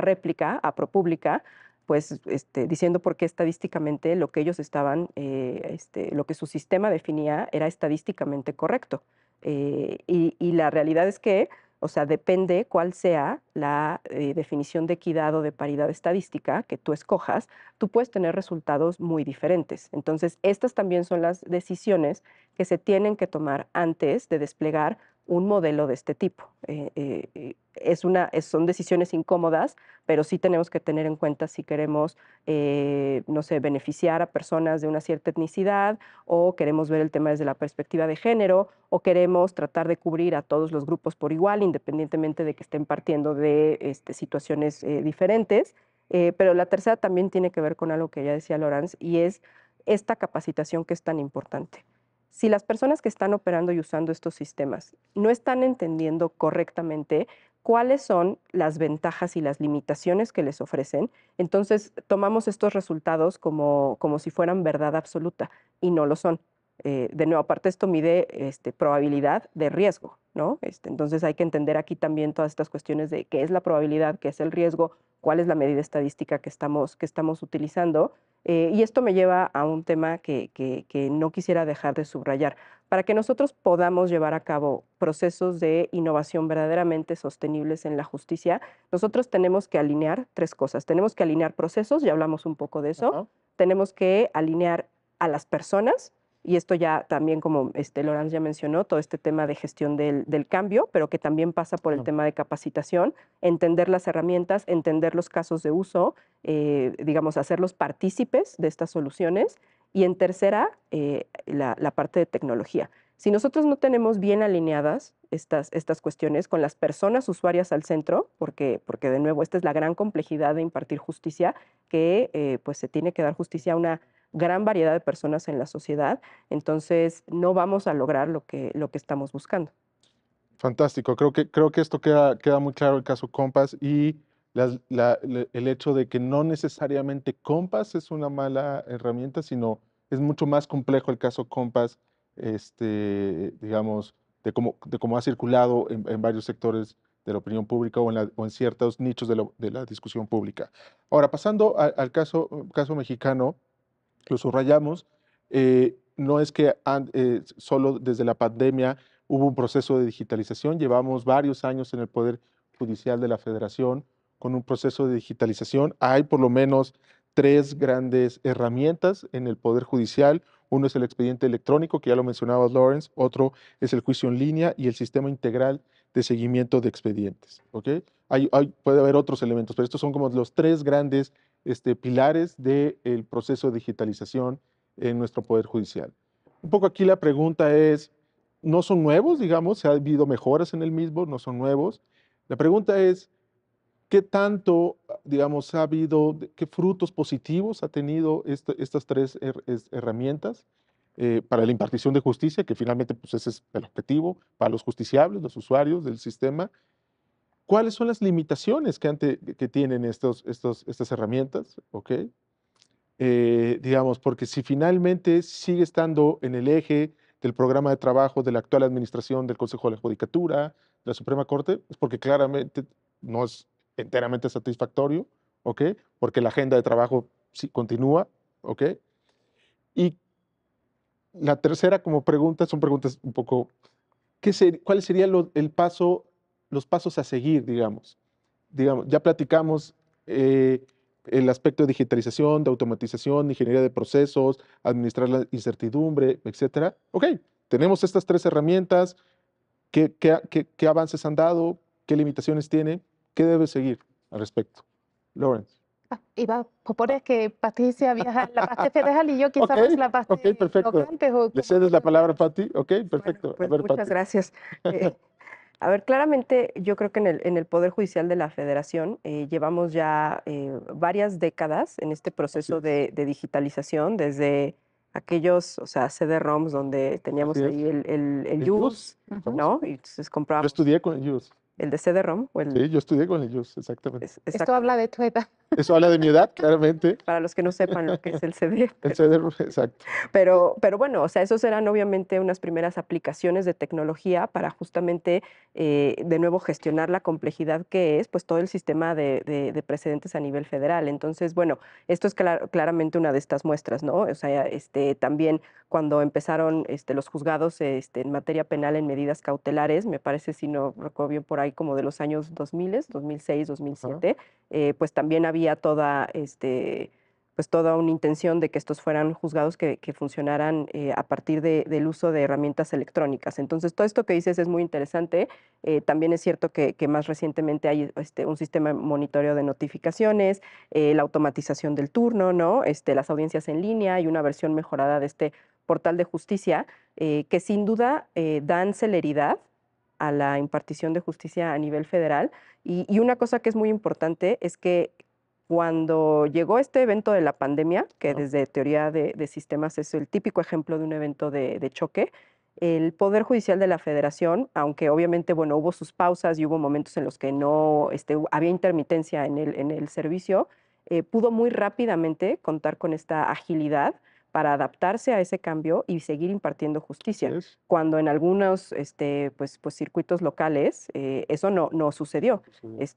réplica a ProPublica, pues diciendo por qué estadísticamente lo que ellos estaban, lo que su sistema definía era estadísticamente correcto. Y la realidad es que, o sea, depende cuál sea la definición de equidad o de paridad estadística que tú escojas, tú puedes tener resultados muy diferentes. Entonces, estas también son las decisiones que se tienen que tomar antes de desplegar un modelo de este tipo. Son decisiones incómodas, pero sí tenemos que tener en cuenta si queremos, no sé, beneficiar a personas de una cierta etnicidad, o queremos ver el tema desde la perspectiva de género, o queremos tratar de cubrir a todos los grupos por igual, independientemente de que estén partiendo de situaciones diferentes. Pero la tercera también tiene que ver con algo que ya decía Laurence, y es esta capacitación que es tan importante. Si las personas que están operando y usando estos sistemas no están entendiendo correctamente cuáles son las ventajas y las limitaciones que les ofrecen, entonces tomamos estos resultados como si fueran verdad absoluta, y no lo son. De nuevo, aparte esto mide probabilidad de riesgo, ¿no? Entonces hay que entender aquí también todas estas cuestiones de qué es la probabilidad, qué es el riesgo, cuál es la medida estadística que estamos utilizando. Y esto me lleva a un tema que no quisiera dejar de subrayar. Para que nosotros podamos llevar a cabo procesos de innovación verdaderamente sostenibles en la justicia, nosotros tenemos que alinear tres cosas. Tenemos que alinear procesos, ya hablamos un poco de eso. Ajá. Tenemos que alinear a las personas, y esto ya también, como Laurence ya mencionó, todo este tema de gestión del cambio, pero que también pasa por el tema de capacitación, entender las herramientas, entender los casos de uso, digamos, hacerlos partícipes de estas soluciones. Y en tercera, la parte de tecnología. Si nosotros no tenemos bien alineadas estas cuestiones con las personas usuarias al centro, porque de nuevo esta es la gran complejidad de impartir justicia, que pues se tiene que dar justicia a una gran variedad de personas en la sociedad, entonces no vamos a lograr lo que estamos buscando. Fantástico. Creo que esto queda muy claro el caso Compass y el hecho de que no necesariamente Compass es una mala herramienta, sino es mucho más complejo el caso Compass, digamos, de cómo ha circulado en varios sectores de la opinión pública o en ciertos nichos de la discusión pública. Ahora, pasando al caso mexicano, lo subrayamos, no es que solo desde la pandemia hubo un proceso de digitalización, llevamos varios años en el Poder Judicial de la Federación con un proceso de digitalización. Hay por lo menos tres grandes herramientas en el Poder Judicial. Uno es el expediente electrónico, que ya lo mencionaba Lawrence, otro es el juicio en línea y el sistema integral de seguimiento de expedientes. ¿Ok? Puede haber otros elementos, pero estos son como los tres grandes pilares del proceso de digitalización en nuestro Poder Judicial. Un poco aquí la pregunta es, no son nuevos, digamos, se ha habido mejoras en el mismo, no son nuevos. La pregunta es, ¿qué tanto, digamos, ha habido, qué frutos positivos ha tenido estas tres herramientas para la impartición de justicia, que finalmente pues, ese es el objetivo, para los justiciables, los usuarios del sistema? ¿Cuáles son las limitaciones que tienen estas herramientas? ¿Ok? Digamos, porque si finalmente sigue estando en el eje del programa de trabajo de la actual administración del Consejo de la Judicatura, de la Suprema Corte, es porque claramente no es enteramente satisfactorio, ¿ok? Porque la agenda de trabajo sí continúa, ¿ok? Y la tercera como pregunta, son preguntas un poco, ¿cuál sería los pasos a seguir, digamos? Ya platicamos el aspecto de digitalización, de automatización, ingeniería de procesos, administrar la incertidumbre, etcétera. Ok, tenemos estas tres herramientas. ¿Qué avances han dado? ¿Qué limitaciones tiene? ¿Qué debe seguir al respecto? Lawrence. Iba a proponer que Patricia viaja la parte federal y yo Ok, quizá más la ok, parte perfecto. local, pero ¿Le como cedes la quieras. palabra a Pati? Ok, Bueno, perfecto. A pues ver, muchas Pati. gracias. A ver, claramente yo creo que en el Poder Judicial de la Federación llevamos ya varias décadas en este Así proceso es. de digitalización, desde aquellos, o sea, CD-ROMs donde teníamos Así es. ahí el El JUS, JUS, Ujú. estamos. ¿no? Y entonces Yo comprábamos estudié con el JUS. el de CD-ROM o el... Sí, yo estudié con el JUS, exactamente. Esto Exacto. habla de tu edad. Eso habla de mi edad, claramente. Para los que no sepan lo que es el CD, El CDR, exacto. pero bueno, o sea, esos eran obviamente unas primeras aplicaciones de tecnología para justamente, de nuevo, gestionar la complejidad que es, pues, todo el sistema de precedentes a nivel federal. Entonces, bueno, esto es claramente una de estas muestras, ¿no? O sea, también cuando empezaron los juzgados en materia penal en medidas cautelares, me parece, si no recuerdo bien, por ahí como de los años 2000, 2006, Ajá. 2007, pues también había toda, pues toda una intención de que estos fueran juzgados que funcionaran a partir del uso de herramientas electrónicas. Entonces, todo esto que dices es muy interesante. También es cierto que más recientemente hay un sistema de monitoreo de notificaciones, la automatización del turno, ¿no? Las audiencias en línea y una versión mejorada de este portal de justicia, que sin duda dan celeridad a la impartición de justicia a nivel federal. Y una cosa que es muy importante es que cuando llegó este evento de la pandemia, que desde teoría de sistemas es el típico ejemplo de un evento de choque, el Poder Judicial de la Federación, aunque obviamente, bueno, hubo sus pausas y hubo momentos en los que no había intermitencia en el servicio, pudo muy rápidamente contar con esta agilidad para adaptarse a ese cambio y seguir impartiendo justicia. Cuando en algunos pues, circuitos locales eso no sucedió.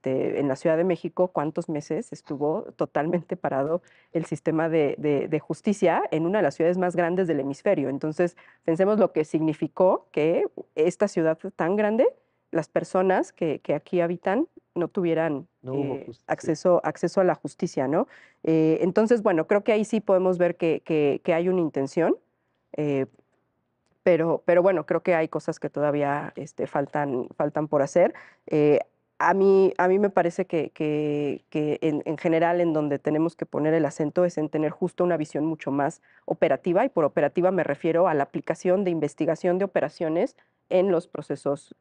En la Ciudad de México, ¿cuántos meses estuvo totalmente parado el sistema de justicia en una de las ciudades más grandes del hemisferio? Entonces, pensemos lo que significó que esta ciudad tan grande, las personas que aquí habitan no tuvieran acceso a la justicia, ¿no? Entonces, bueno, creo que ahí sí podemos ver que hay una intención, pero bueno, creo que hay cosas que todavía faltan por hacer. A mí me parece que en general en donde tenemos que poner el acento es en tener justo una visión mucho más operativa, y por operativa me refiero a la aplicación de investigación de operaciones en los procesos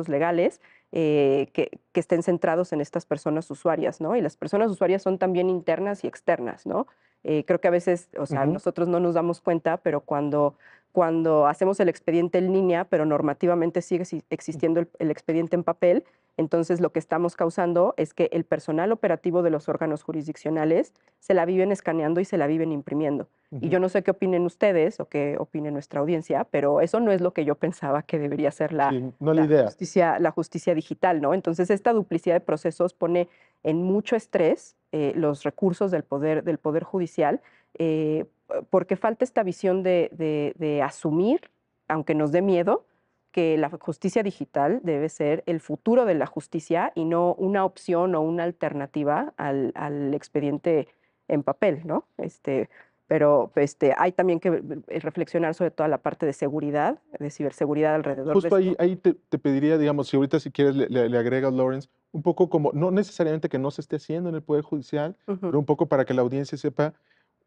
legales que estén centrados en estas personas usuarias, ¿no? Y las personas usuarias son también internas y externas, ¿no? Creo que a veces, o sea, nosotros no nos damos cuenta, pero cuando hacemos el expediente en línea, pero normativamente sigue existiendo el expediente en papel, entonces lo que estamos causando es que el personal operativo de los órganos jurisdiccionales se la viven escaneando y se la viven imprimiendo. Y yo no sé qué opinen ustedes o qué opine nuestra audiencia, pero eso no es lo que yo pensaba que debería ser la justicia digital, ¿no? Entonces, esta duplicidad de procesos pone en mucho estrés los recursos del poder judicial, porque falta esta visión de asumir, aunque nos dé miedo, que la justicia digital debe ser el futuro de la justicia y no una opción o una alternativa al expediente en papel, ¿no? Pero hay también que reflexionar sobre toda la parte de seguridad, de ciberseguridad alrededor de Justo esto. ahí te pediría, digamos, si ahorita si quieres le agregas, Lawrence, un poco como, no necesariamente que no se esté haciendo en el Poder Judicial, pero un poco para que la audiencia sepa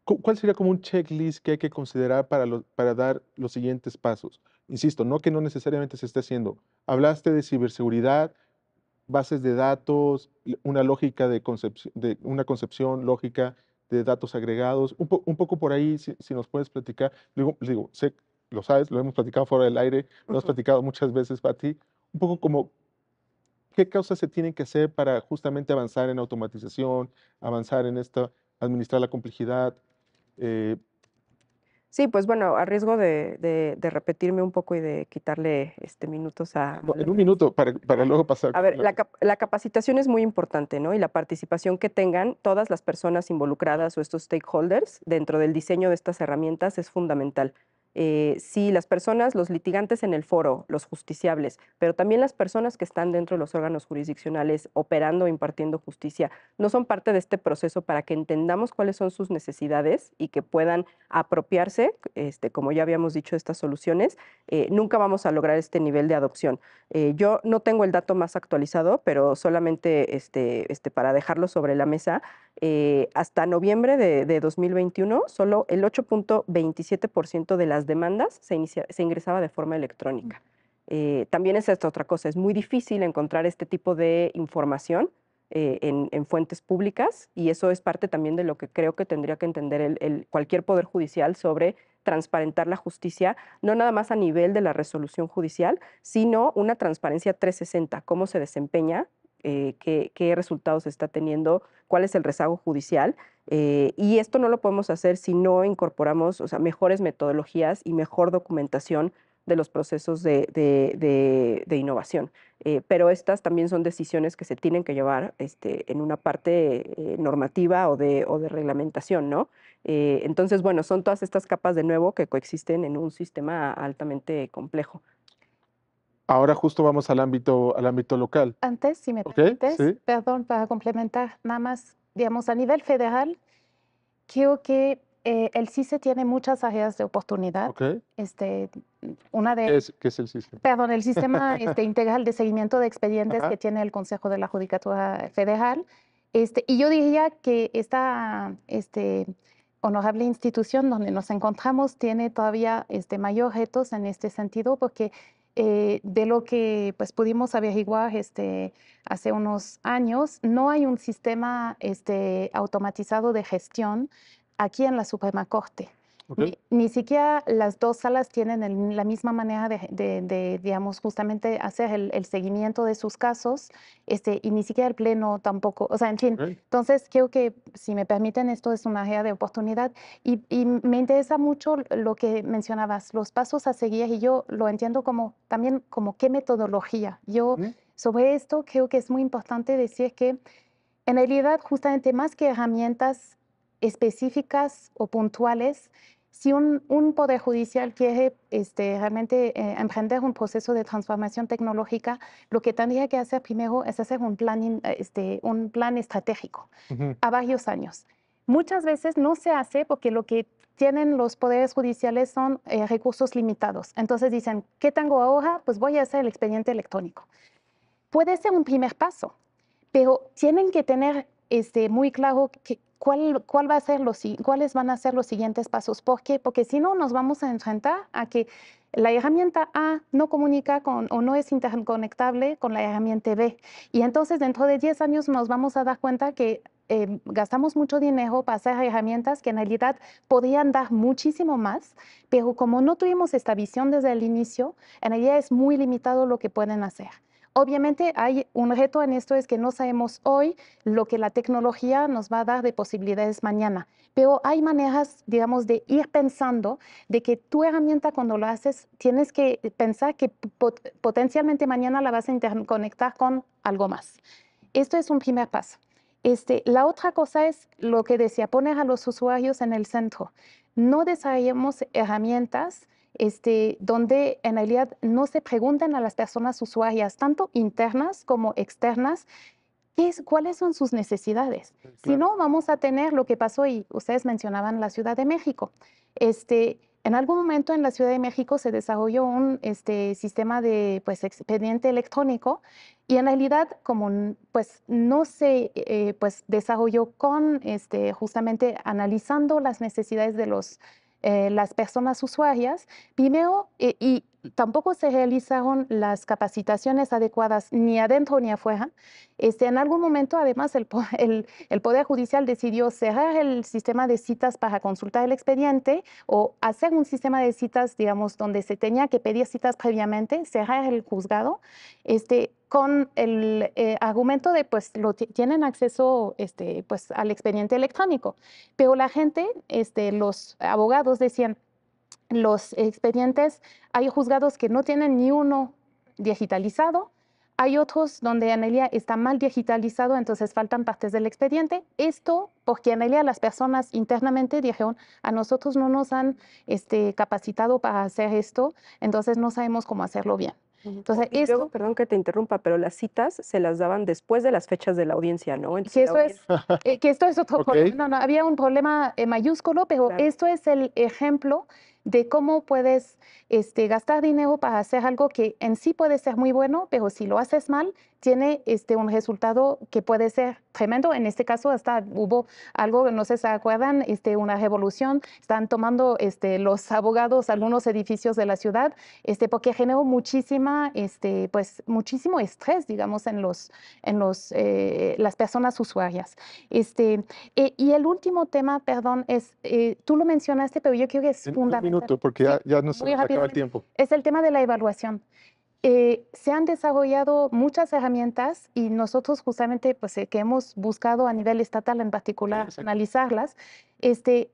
cuál sería como un checklist que hay que considerar para dar los siguientes pasos. Insisto, no que no necesariamente se esté haciendo. Hablaste de ciberseguridad, bases de datos, una lógica de una concepción lógica de datos agregados, un poco por ahí, si nos puedes platicar. Digo, sé, lo sabes, lo hemos platicado fuera del aire, lo hemos platicado muchas veces, Pati, un poco como qué causas se tienen que hacer para justamente avanzar en automatización, avanzar en esto, administrar la complejidad. Sí, pues bueno, a riesgo de repetirme un poco y de quitarle minutos a En un minuto, para luego pasar. A ver, la capacitación es muy importante, ¿no? Y la participación que tengan todas las personas involucradas o estos stakeholders dentro del diseño de estas herramientas es fundamental. Si las personas, los litigantes en el foro, los justiciables, pero también las personas que están dentro de los órganos jurisdiccionales operando o impartiendo justicia, no son parte de este proceso para que entendamos cuáles son sus necesidades y que puedan apropiarse, como ya habíamos dicho, de estas soluciones, nunca vamos a lograr este nivel de adopción. Yo no tengo el dato más actualizado, pero solamente para dejarlo sobre la mesa, hasta noviembre de 2021, solo el 8.27% de las demandas se ingresaba de forma electrónica. También es esta otra cosa, es muy difícil encontrar este tipo de información en fuentes públicas, y eso es parte también de lo que creo que tendría que entender cualquier poder judicial sobre transparentar la justicia, no nada más a nivel de la resolución judicial, sino una transparencia 360, cómo se desempeña, qué resultados está teniendo, cuál es el rezago judicial. Y esto no lo podemos hacer si no incorporamos, o sea, mejores metodologías y mejor documentación de los procesos de innovación. Pero estas también son decisiones que se tienen que llevar en una parte normativa o de reglamentación, ¿no? Entonces, bueno, son todas estas capas de nuevo que coexisten en un sistema altamente complejo. Ahora justo vamos al ámbito local. Antes, si me ¿Ok? permites, Sí. perdón, para complementar, nada más, digamos, a nivel federal, creo que el CICE tiene muchas áreas de oportunidad. ¿Ok? Una de, ¿Qué es el sistema? perdón, el sistema integral de seguimiento de expedientes Ajá. que tiene el Consejo de la Judicatura Federal. Y yo diría que esta honorable institución donde nos encontramos tiene todavía mayor retos en este sentido, porque de lo que pues, pudimos averiguar hace unos años, no hay un sistema automatizado de gestión aquí en la Suprema Corte. ¿Ok? Ni siquiera las dos salas tienen la misma manera digamos, justamente hacer el seguimiento de sus casos, y ni siquiera el Pleno tampoco. O sea, en fin, ¿Ok? entonces creo que, si me permiten, esto es una área de oportunidad. Y me interesa mucho lo que mencionabas, los pasos a seguir, y yo lo entiendo también como qué metodología. Yo, Ujú. sobre esto, creo que es muy importante decir que, en realidad, justamente más que herramientas específicas o puntuales, si un poder judicial quiere realmente emprender un proceso de transformación tecnológica, lo que tendría que hacer primero es hacer un plan estratégico Ujú. a varios años. Muchas veces no se hace porque lo que tienen los poderes judiciales son recursos limitados. Entonces dicen, ¿qué tengo ahora? Pues voy a hacer el expediente electrónico. Puede ser un primer paso, pero tienen que tener muy claro cuáles van a ser los siguientes pasos. ¿Por qué? Porque si no, nos vamos a enfrentar a que la herramienta A no comunica o no es interconectable con la herramienta B. Y entonces, dentro de 10 años nos vamos a dar cuenta que gastamos mucho dinero para hacer herramientas que en realidad podrían dar muchísimo más, pero como no tuvimos esta visión desde el inicio, en realidad es muy limitado lo que pueden hacer. Obviamente hay un reto en esto, es que no sabemos hoy lo que la tecnología nos va a dar de posibilidades mañana, pero hay maneras, digamos, de ir pensando de que tu herramienta, cuando lo haces, tienes que pensar que potencialmente mañana la vas a interconectar con algo más. Esto es un primer paso. La otra cosa es lo que decía, poner a los usuarios en el centro. No desarrollemos herramientas donde en realidad no se pregunten a las personas usuarias, tanto internas como externas, cuáles son sus necesidades. Si Claro. no, vamos a tener lo que pasó, y ustedes mencionaban la Ciudad de México. En algún momento en la Ciudad de México se desarrolló un sistema de pues, expediente electrónico, y en realidad, como pues, no se pues, desarrolló con justamente analizando las necesidades de las personas usuarias, primero, y tampoco se realizaron las capacitaciones adecuadas ni adentro ni afuera. En algún momento, además, el Poder Judicial decidió cerrar el sistema de citas para consultar el expediente, o hacer un sistema de citas, digamos, donde se tenía que pedir citas previamente, cerrar el juzgado, con el argumento de, pues, tienen acceso pues, al expediente electrónico. Pero la gente, los abogados decían, los expedientes, hay juzgados que no tienen ni uno digitalizado, hay otros donde en realidad está mal digitalizado, entonces faltan partes del expediente. Esto porque en realidad las personas internamente dijeron, a nosotros no nos han capacitado para hacer esto, entonces no sabemos cómo hacerlo bien. Entonces, Y luego, perdón que te interrumpa, pero las citas se las daban después de las fechas de la audiencia, ¿no? Entonces, que esto es otro Ok. problema. No, había un problema mayúsculo, pero Claro. esto es el ejemplo de cómo puedes gastar dinero para hacer algo que en sí puede ser muy bueno, pero si lo haces mal, tiene un resultado que puede ser tremendo. En este caso, hasta hubo algo, no sé si se acuerdan, una revolución. Están tomando los abogados algunos edificios de la ciudad, porque generó pues, muchísimo estrés, digamos, en las personas usuarias. Y el último tema, perdón, tú lo mencionaste, pero yo creo que es En un fundamental. minuto, porque Sí, ya nos muy acaba el rápidamente. tiempo. Es el tema de la evaluación. Se han desarrollado muchas herramientas, y nosotros justamente pues, que hemos buscado a nivel estatal en particular Sí. analizarlas,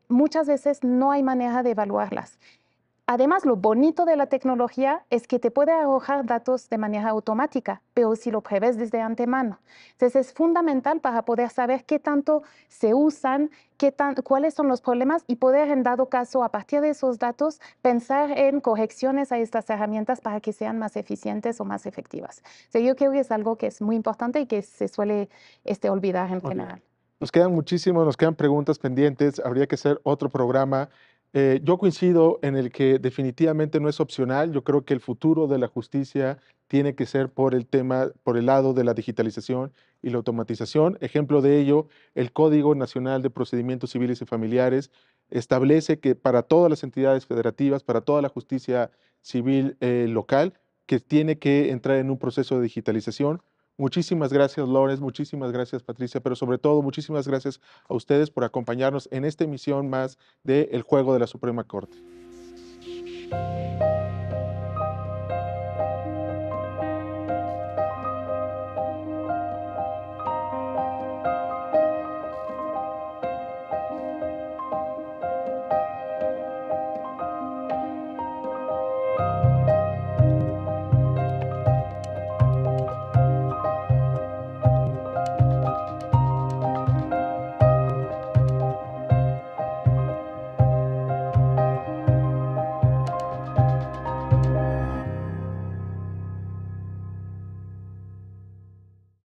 muchas veces no hay manera de evaluarlas. Además, lo bonito de la tecnología es que te puede arrojar datos de manera automática, pero si lo prevés desde antemano. Entonces, es fundamental para poder saber qué tanto se usan, cuáles son los problemas, y poder, en dado caso, a partir de esos datos, pensar en correcciones a estas herramientas para que sean más eficientes o más efectivas. O sea, yo creo que es algo que es muy importante y que se suele olvidar en general. Nos quedan muchísimos, nos quedan preguntas pendientes, habría que hacer otro programa. Yo coincido en el que definitivamente no es opcional. Yo creo que el futuro de la justicia tiene que ser por el tema, por el lado de la digitalización y la automatización. Ejemplo de ello, el Código Nacional de Procedimientos Civiles y Familiares establece que para todas las entidades federativas, para toda la justicia civil local, que tiene que entrar en un proceso de digitalización. Muchísimas gracias, Lawrence, muchísimas gracias, Patricia, pero sobre todo muchísimas gracias a ustedes por acompañarnos en esta emisión más de El Juego de la Suprema Corte.